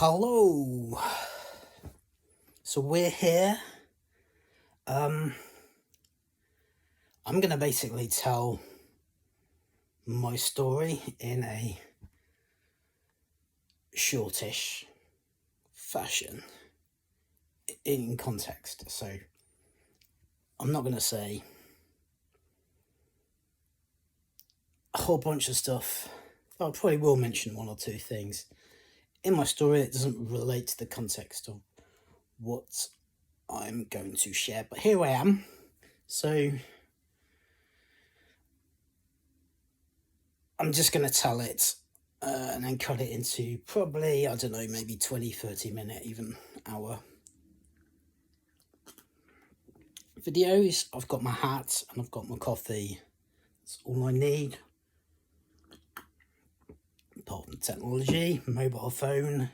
Hello. So we're here. I'm going to basically tell my story in a shortish fashion in context. So I'm not going to say a whole bunch of stuff. I probably will mention one or two things in my story that doesn't relate to the context of what I'm going to share. But here I am. So I'm just going to tell it and then cut it into probably, I don't know, maybe 20, 30 minute, even hour videos. I've got my hat and I've got my coffee. That's all I need. Apart from technology, mobile phone.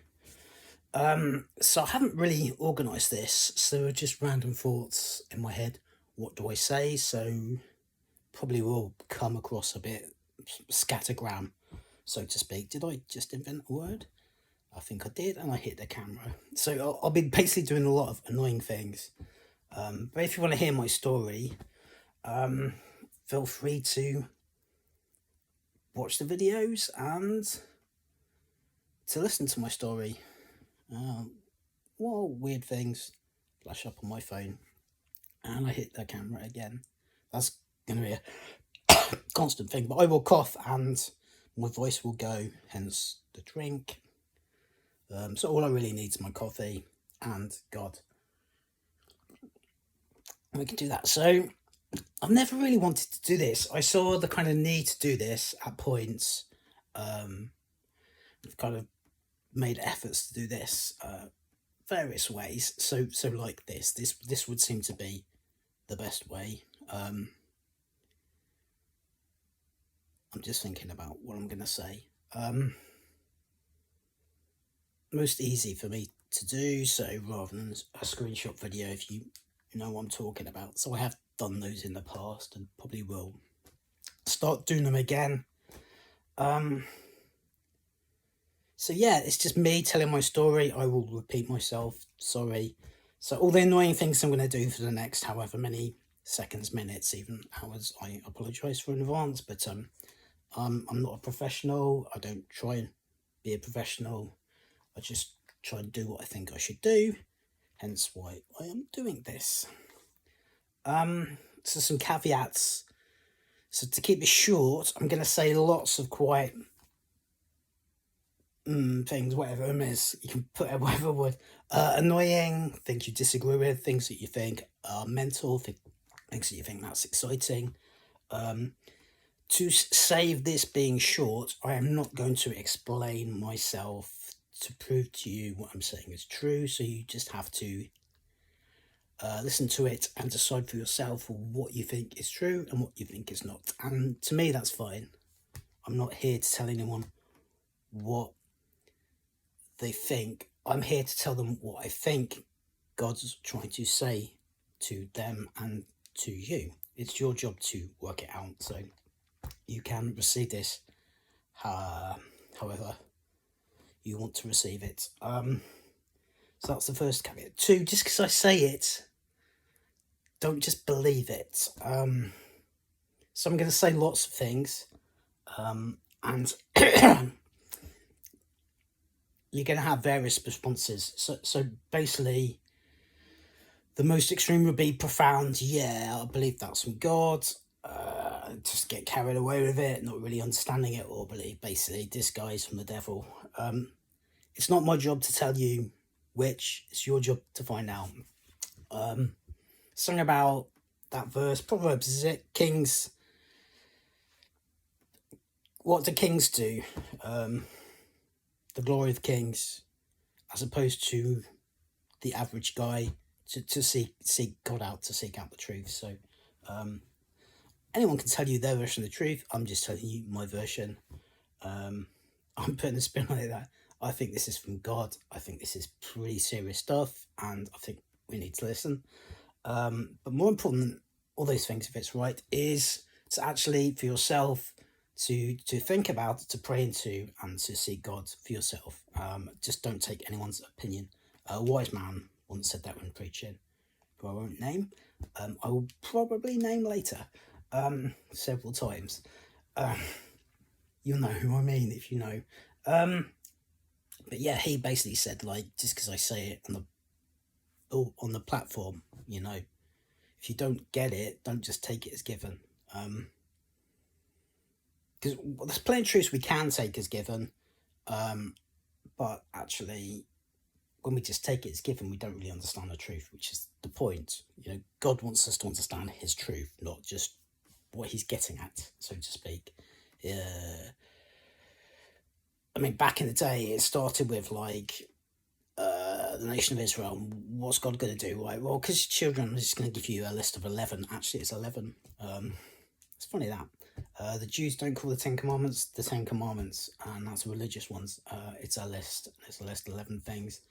So I haven't really organised this. So just random thoughts in my head. What do I say? So probably will come across a bit scattergram, so to speak. Did I just invent a word? I think I did, and I hit the camera. So I'll be basically doing a lot of annoying things. But if you want to hear my story, feel free to watch the videos and to listen to my story. Well, weird things flash up on my phone, and I hit the camera again. That's going to be a constant thing, but I will cough and my voice will go, hence the drink. So all I really need is my coffee and God. We can do that. So I've never really wanted to do this. I saw the kind of need to do this at points. I've kind of made efforts to do this various ways. So like this would seem to be the best way. I'm just thinking about what I'm going to say. Most easy for me to do, so rather than a screenshot video, if you know what I'm talking about. So I have done those in the past and probably will start doing them again. So yeah, it's just me telling my story. I will repeat myself, sorry. So all the annoying things I'm going to do for the next however many seconds, minutes, even hours, I apologise for in advance, but I'm not a professional. I don't try and be a professional. I just try and do what I think I should do, hence why I am doing this. So some caveats. So to keep it short, I'm going to say lots of quite things, whatever it is. You can put it whatever word. Annoying, things you disagree with, things that you think are mental, things that you think that's exciting. To save this being short, I am not going to explain myself to prove to you what I'm saying is true, so you just have to listen to it and decide for yourself what you think is true and what you think is not. And to me, that's fine. I'm not here to tell anyone what they think. I'm here to tell them what I think God's trying to say to them and to you. It's your job to work it out, so you can receive this however you want to receive it. So that's the first caveat. 2, just because I say it, don't just believe it. So I'm going to say lots of things, and you're going to have various responses. So basically, the most extreme would be profound. Yeah, I believe that's from God. Just get carried away with it, not really understanding it, or believe basically this guy's from the devil. It's not my job to tell you which. It's your job to find out. Something about that verse, Proverbs, is it? Kings. What do kings do? The glory of kings, as opposed to the average guy, to seek God out, to seek out the truth. So anyone can tell you their version of the truth. I'm just telling you my version. I'm putting a spin on it that I think this is from God. I think this is pretty serious stuff, and I think we need to listen. But more important than all those things, if it's right, is to actually for yourself to think about, to pray into, and to seek God for yourself. Just don't take anyone's opinion. A wise man once said that when preaching, who I won't name. I will probably name later, several times. You'll know who I mean if you know. But yeah, he basically said, like, just because I say it on the platform, if you don't get it, don't just take it as given. Because there's plenty of truths we can take as given, but actually, when we just take it as given, we don't really understand the truth, which is the point. God wants us to understand His truth, not just what He's getting at, so to speak. I mean, back in the day, it started with like the nation of Israel. What's God going to do? Like, well, because children, I'm just going to give you a list of 11. Actually, it's 11. It's funny that the Jews don't call the Ten Commandments the Ten Commandments, and that's the religious ones. It's a list. It's a list of 11 things.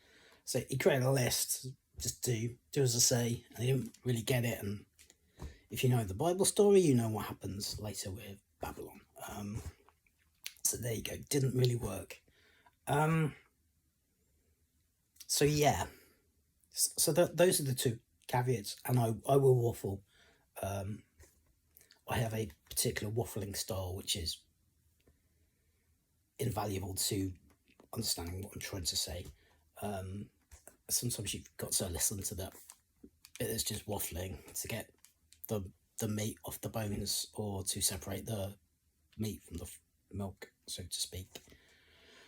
So he created a list. Just do as I say, and they didn't really get it. And if you know the Bible story, you know what happens later with Babylon. So there you go. Didn't really work. So yeah. So those are the two caveats, and I will waffle. I have a particular waffling style, which is invaluable to understanding what I'm trying to say. Sometimes you've got to listen to that bit that's just waffling to get the meat off the bones, or to separate the meat from the milk, so to speak.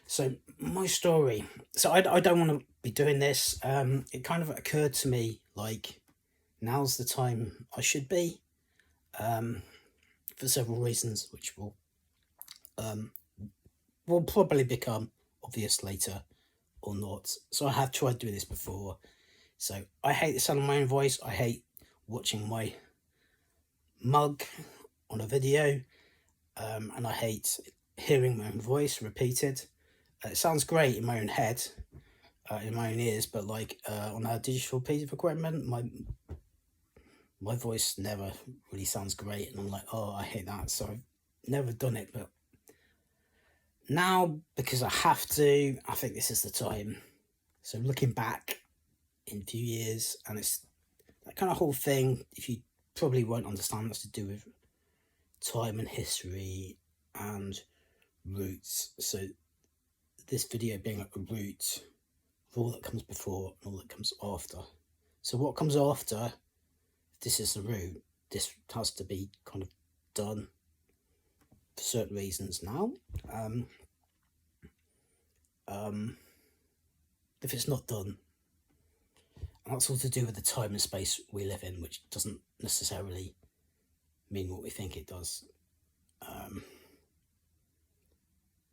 So my story. So I don't want to be doing this. It kind of occurred to me like now's the time I should be, for several reasons, which will probably become obvious later or not. So I have tried doing this before. So I hate the sound of my own voice. I hate watching my mug on a video, and I hate hearing my own voice repeated. It sounds great in my own head, in my own ears, but like on a digital piece of equipment, my voice never really sounds great, and I'm like, oh, I hate that. So I've never done it, but now, because I have to, I think this is the time. So looking back in a few years, and it's that kind of whole thing, if you probably won't understand, that's to do with time and history and roots. So this video being like a root of all that comes before and all that comes after. So what comes after, this is the root. This has to be kind of done for certain reasons now. If it's not done, and that's all to do with the time and space we live in, which doesn't necessarily mean what we think it does.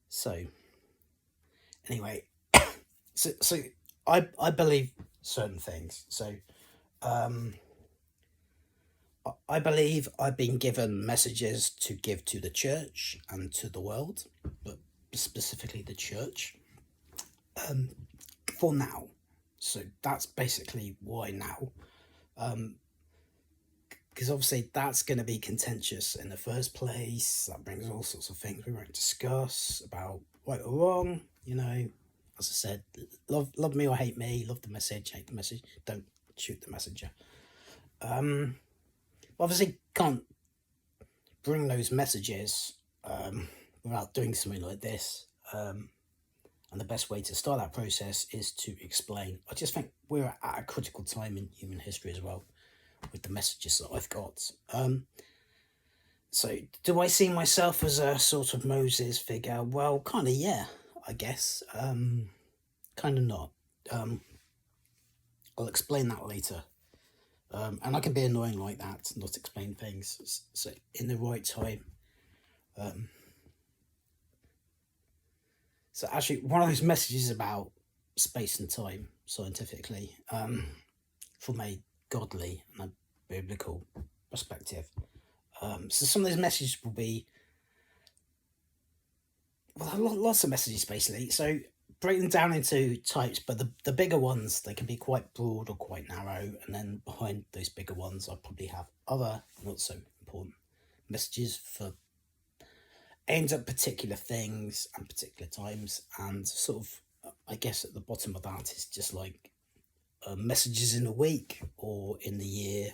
So anyway, so I believe certain things. So I believe I've been given messages to give to the church and to the world, but specifically the church, for now. So that's basically why now. Because obviously that's going to be contentious in the first place. That brings all sorts of things we won't discuss about right or wrong. As I said, love me or hate me, love the message, hate the message, don't shoot the messenger. Obviously can't bring those messages without doing something like this. And the best way to start that process is to explain. I just think we're at a critical time in human history as well, with the messages that I've got. So do I see myself as a sort of Moses figure? Well, kind of, yeah, I guess. Kind of not. I'll explain that later. And I can be annoying like that, not explain things. So in the right time. So actually, one of those messages about space and time, scientifically, from a godly and a biblical perspective. So some of those messages will be, well, lots of messages basically. So break them down into types, but the bigger ones, they can be quite broad or quite narrow. And then behind those bigger ones, I'll probably have other not so important messages for aimed at particular things and particular times, and sort of, I guess at the bottom of that is just like messages in a week or in the year,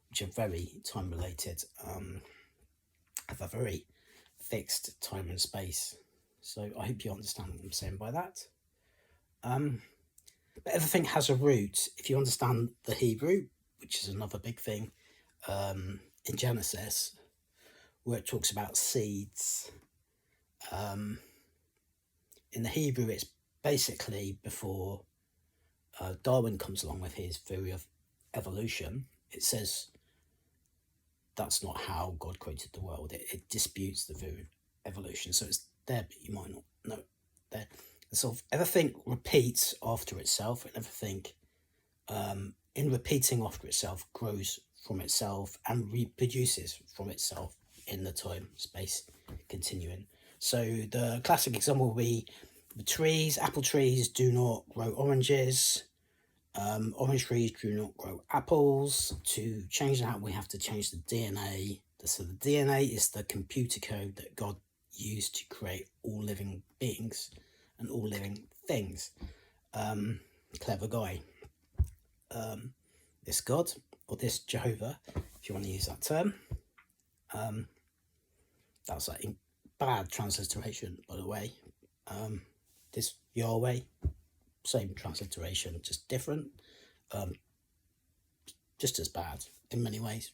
which are very time related, have a very fixed time and space. So I hope you understand what I'm saying by that. But everything has a root. If you understand the Hebrew, which is another big thing, in Genesis, where it talks about seeds, in the Hebrew, it's basically before Darwin comes along with his theory of evolution. It says that's not how God created the world. It disputes the theory of evolution. So it's there, but you might not know there. Sort of everything repeats after itself, and everything in repeating after itself grows from itself and reproduces from itself in the time space continuum. So the classic example will be the trees. Apple trees do not grow oranges. Orange trees do not grow apples. To change that, we have to change the DNA. So the DNA is the computer code that God used to create all living beings and all living things. Clever guy. This God, or this Jehovah, if you want to use that term. That's a bad transliteration, by the way. This Yahweh, same transliteration, just different. Just as bad in many ways.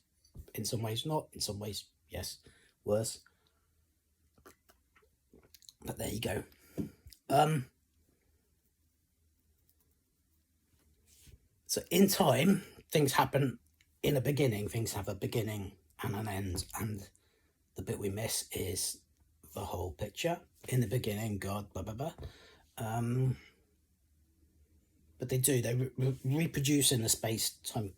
In some ways not, in some ways, yes, worse. But there you go. So in time, things happen in a beginning. Things have a beginning and an end. And the bit we miss is the whole picture. In the beginning, God, blah, blah, blah. But they do. They reproduce in the space-time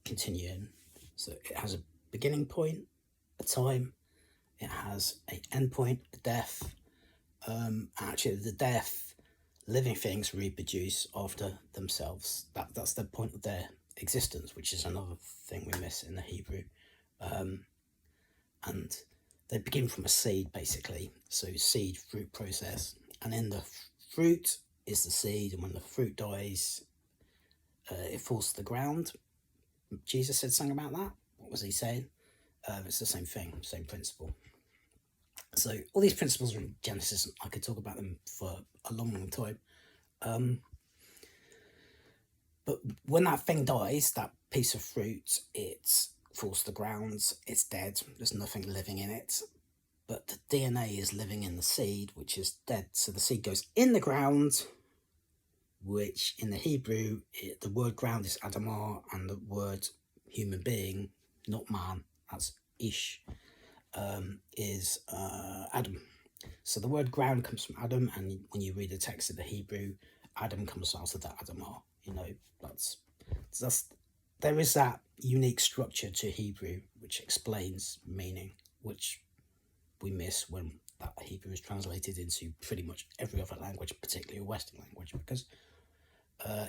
continuum. So it has a beginning point, a time. It has an end point, a death. Actually, the death, living things reproduce after themselves. That's the point of their existence, which is another thing we miss in the Hebrew. And they begin from a seed, basically. So seed, fruit process. And in the fruit is the seed, and when the fruit dies, it falls to the ground. Jesus said something about that. What was he saying? It's the same thing, same principle. So all these principles are in Genesis. I could talk about them for a long, long time. But when that thing dies, that piece of fruit, it falls to the ground. It's dead. There's nothing living in it. But the DNA is living in the seed, which is dead. So the seed goes in the ground, which in the Hebrew, the word ground is Adamah, and the word human being, not man, that's Ish, is Adam. So the word ground comes from Adam, and when you read the text of the Hebrew, Adam comes out of that Adamah. You know, that's there is that unique structure to Hebrew which explains meaning, which we miss when that Hebrew is translated into pretty much every other language, particularly a Western language, because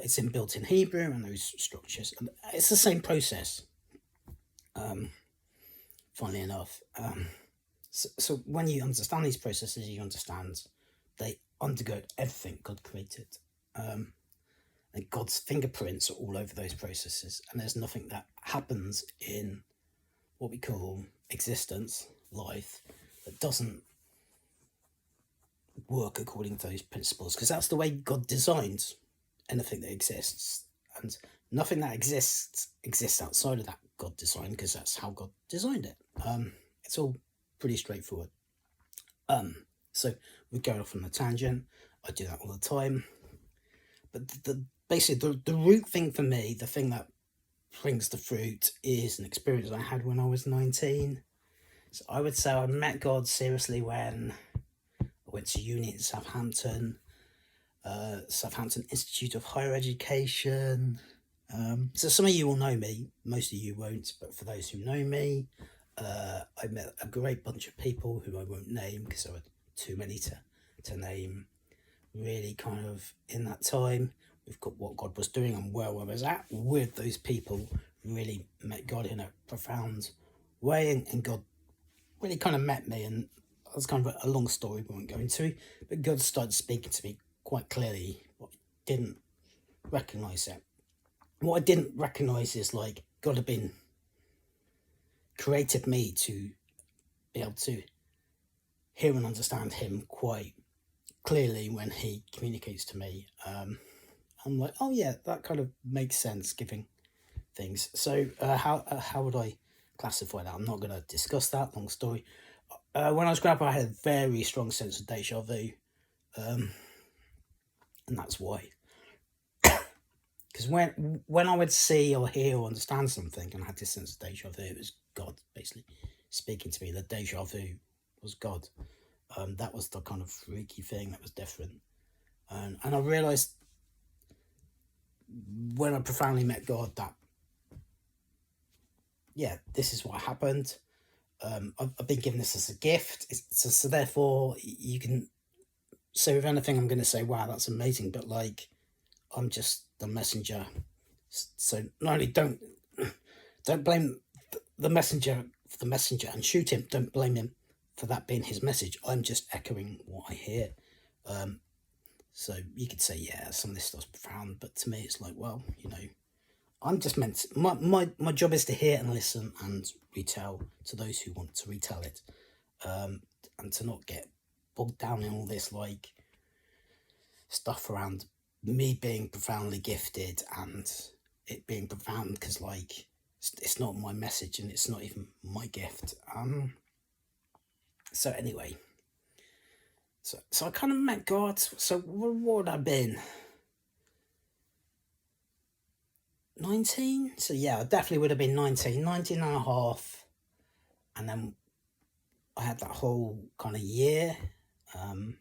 it's inbuilt in Hebrew and those structures. And it's the same process, funnily enough. So when you understand these processes, you understand they undergird everything God created. And God's fingerprints are all over those processes. And there's nothing that happens in what we call existence, life, that doesn't work according to those principles, because that's the way God designed anything that exists, and nothing that exists outside of that God design, because that's how God designed it. It's all pretty straightforward. So we're going off on a tangent. I do that all the time. But basically the root thing for me, the thing that brings the fruit, is an experience I had when I was 19. So I would say I met God seriously when I went to uni in Southampton, Southampton Institute of Higher Education. So some of you will know me, most of you won't, but for those who know me, I met a great bunch of people who I won't name because there were too many to name. Really kind of in that time, we've got what God was doing and where I was at with those people, really met God in a profound way, and God really kind of met me, and that's kind of a long story we won't go into, but God started speaking to me quite clearly. I didn't recognize it. What I didn't recognize is like God had been created me to be able to hear and understand Him quite clearly when He communicates to me. I'm like, oh yeah, that kind of makes sense, giving things. So how would I classify that? I'm not going to discuss that. Long story. When I was growing up, I had a very strong sense of deja vu, and that's why. Because when I would see or hear or understand something, and I had this sense of deja vu, it was God basically speaking to me. The deja vu was God. That was the kind of freaky thing that was different, and I realised when I profoundly met God that, yeah, this is what happened. I've been given this as a gift, so therefore you can say with anything I'm going to say, wow, that's amazing, but like I'm just the messenger. So not only don't blame the messenger for the messenger and shoot him, don't blame him for that being his message. I'm just echoing what I hear. So you could say, yeah, some of this stuff's profound, but to me it's like, well, I'm just meant to, my job is to hear and listen and retell to those who want to retell it, and to not get bogged down in all this like stuff around me being profoundly gifted and it being profound because like it's not my message and it's not even my gift. So anyway, so I kind of met God. So what would I have been? 19? So yeah, I definitely would have been 19 and a half. And then I had that whole kind of year. And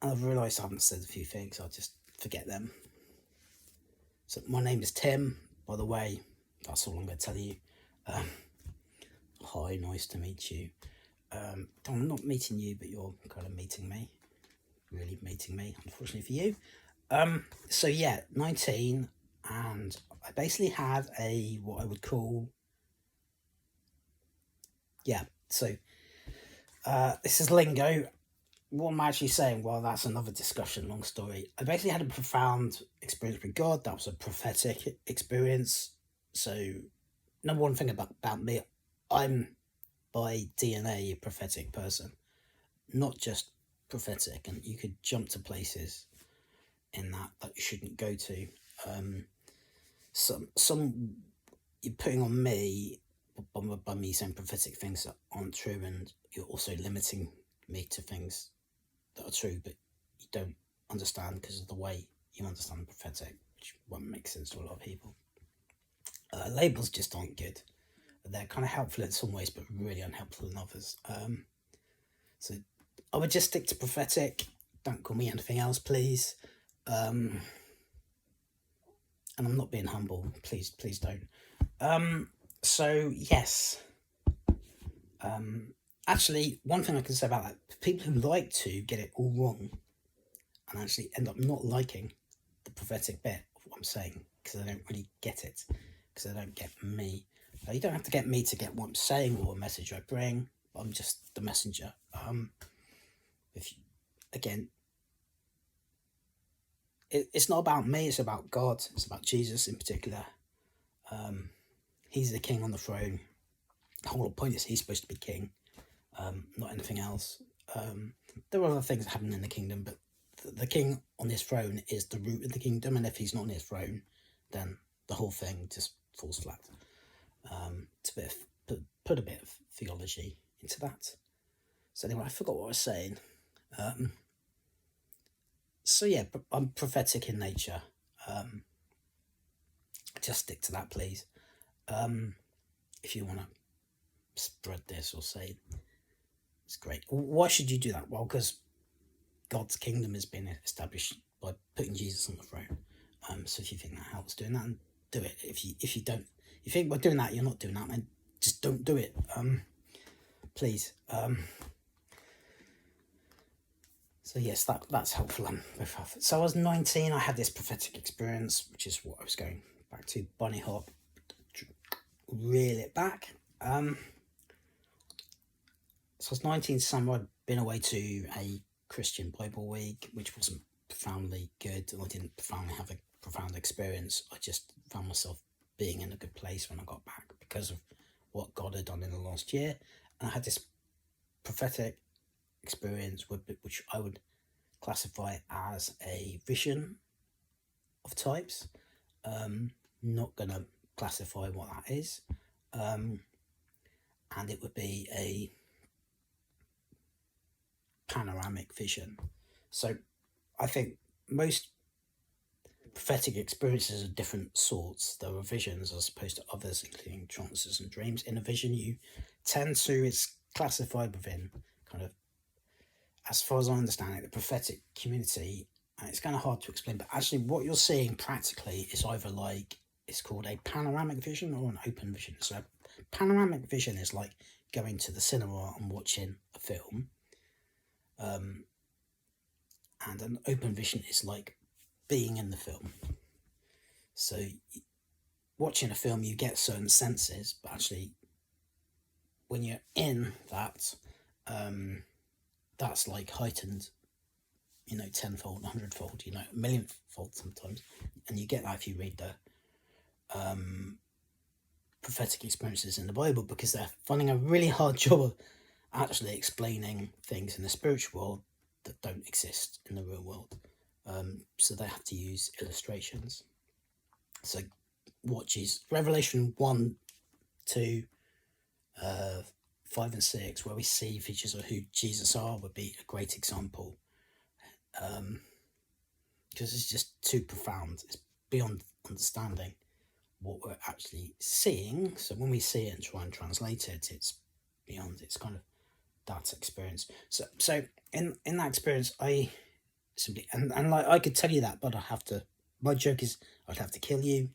I've realised I haven't said a few things. I'll just forget them. So my name is Tim, by the way. That's all I'm going to tell you. Hi, nice to meet you. I'm not meeting you, but you're kind of meeting me. Really meeting me, unfortunately for you. So yeah, 19, and I basically had what I would call, so this is lingo. What I'm actually saying, well, that's another discussion, long story. I basically had a profound experience with God. That was a prophetic experience. So number one thing about me, I'm by DNA a prophetic person, not just prophetic, and you could jump to places in that you shouldn't go to. Some you're putting on me by me saying prophetic things that aren't true, and you're also limiting me to things that are true, but you don't understand because of the way you understand the prophetic, which won't make sense to a lot of people. Labels just aren't good. They're kind of helpful in some ways, but really unhelpful in others. So I would just stick to prophetic. Don't call me anything else, please. And I'm not being humble. Please don't. So yes. Actually, one thing I can say about that, people who like to get it all wrong and actually end up not liking the prophetic bit of what I'm saying because they don't really get it, because they don't get me. Now, you don't have to get me to get what I'm saying or a message I bring. I'm just the messenger. Again, it's not about me, it's about God. It's about Jesus in particular. He's the king on the throne. The whole point is he's supposed to be king, not anything else. There are other things happening in the kingdom, but the king on his throne is the root of the kingdom, and if he's not on his throne, then the whole thing just falls flat. To put a bit of theology into that. So anyway, I forgot what I was saying. So yeah, I'm prophetic in nature. Just stick to that, please. If you want to spread this or say it's great. Why should you do that? Well, because God's kingdom has been established by putting Jesus on the throne. So if you think that helps doing that, and do it. If you don't, you think by doing that you're not doing that, then just don't do it. Please. So yes, that's helpful. So I was 19. I had this prophetic experience, which is what I was going back to. Bunny hop, reel it back. So I was 19 summer. I'd been away to a Christian Bible week, which wasn't profoundly good. I didn't profoundly have a profound experience. I just found myself being in a good place when I got back because of what God had done in the last year. And I had this prophetic experience, which I would classify as a vision of types. Not going to classify what that is. And it would be a panoramic vision. So I think most prophetic experiences are different sorts. There are visions as opposed to others, including trances and dreams. In a vision, you tend to, it's classified within kind of, as far as I understand it, the prophetic community. And it's kind of hard to explain, but actually what you're seeing practically is either like, it's called a panoramic vision or an open vision. So panoramic vision is like going to the cinema and watching a film. And an open vision is like being in the film. So watching a film, you get certain senses, but actually when you're in that, that's like heightened, tenfold, 100-fold, a millionfold sometimes. And you get that if you read the prophetic experiences in the Bible, because they're finding a really hard job of actually explaining things in the spiritual world that don't exist in the real world. So they have to use illustrations. So what Jesus, Revelation 1, 2, 5 and 6, where we see features of who Jesus are, would be a great example. Because it's just too profound. It's beyond understanding what we're actually seeing. So when we see it and try and translate it, it's beyond. It's kind of that experience. So in that experience, I simply and like I could tell you that, but I have to. My joke is I'd have to kill you.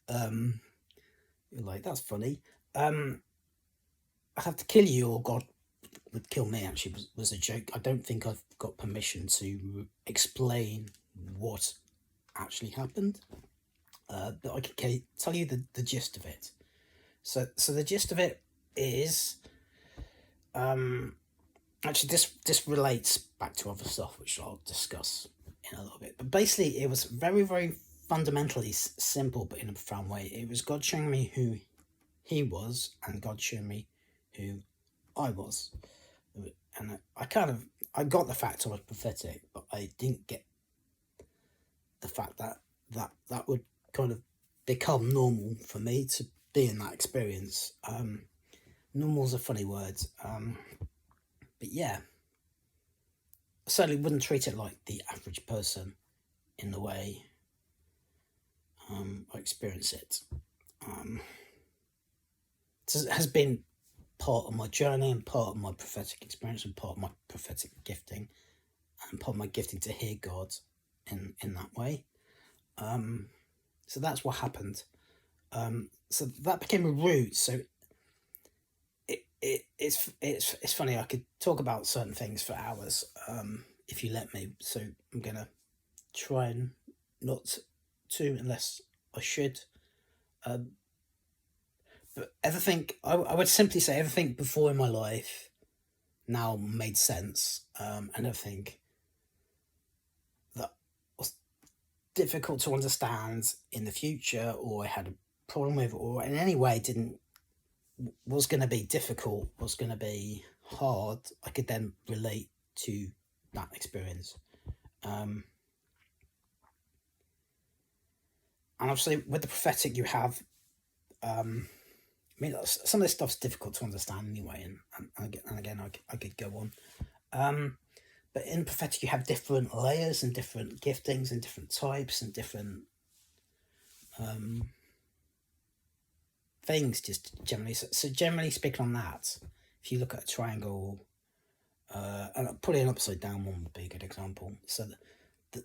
You're like, that's funny. I'd have to kill you, or God would kill me. Actually, was a joke. I don't think I've got permission to explain what actually happened. But I can tell you the gist of it. So the gist of it is, actually this relates back to other stuff, which I'll discuss in a little bit. But basically, it was very, very fundamentally simple, but in a profound way. It was God showing me who He was, and God showing me who I was. And I got the fact I was prophetic, but I didn't get the fact that would kind of become normal for me to be in that experience. Normal's a funny word, but yeah, I certainly wouldn't treat it like the average person in the way I experience it. It has been part of my journey and part of my prophetic experience and part of my prophetic gifting and part of my gifting to hear God in that way. So that's what happened. So that became a root. So it's funny. I could talk about certain things for hours if you let me. So I'm gonna try and not to, unless I should. But everything I would simply say everything before in my life now made sense, and everything that was difficult to understand in the future, or I had a problem with, or in any way was going to be difficult, was going to be hard, I could then relate to that experience. And obviously with the prophetic you have, some of this stuff's difficult to understand anyway, and again I could go on. But in prophetic you have different layers and different giftings and different types and different things, just generally. So generally speaking on that, if you look at a triangle, and putting an upside down one would be a good example. So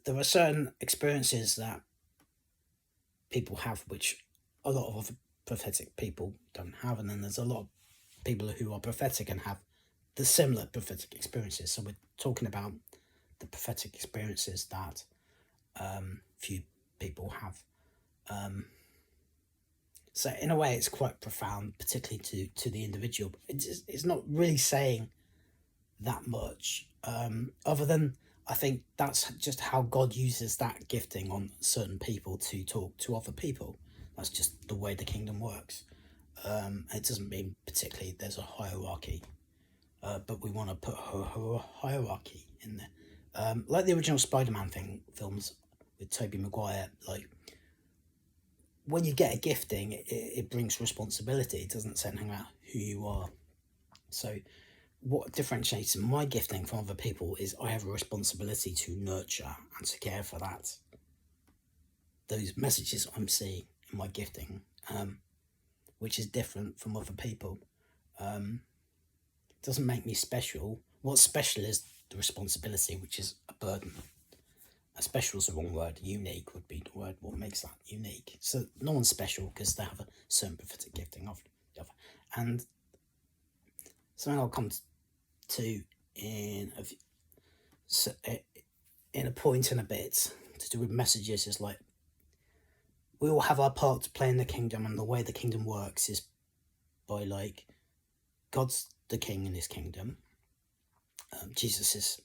there are certain experiences that people have which a lot of other prophetic people don't have, and then there's a lot of people who are prophetic and have the similar prophetic experiences. So we're talking about the prophetic experiences that few people have. So in a way it's quite profound, particularly to the individual. It's not really saying that much. Other than, I think that's just how God uses that gifting on certain people to talk to other people. That's just the way the kingdom works. It doesn't mean particularly there's a hierarchy, but we want to put a hierarchy in there. Like the original Spider-Man films with Tobey Maguire, like when you get a gifting, it brings responsibility. It doesn't say anything about who you are. So what differentiates my gifting from other people is I have a responsibility to nurture and to care for that. Those messages I'm seeing in my gifting, which is different from other people. Doesn't make me special. What's special is the responsibility, which is a burden. Special is the wrong word. Unique would be the word. What makes that unique? So no one's special because they have a certain prophetic gifting of the other. And something I'll come to in a point in a bit to do with messages is like we all have our part to play in the kingdom, and the way the kingdom works is by like God's the king in his kingdom. Jesus is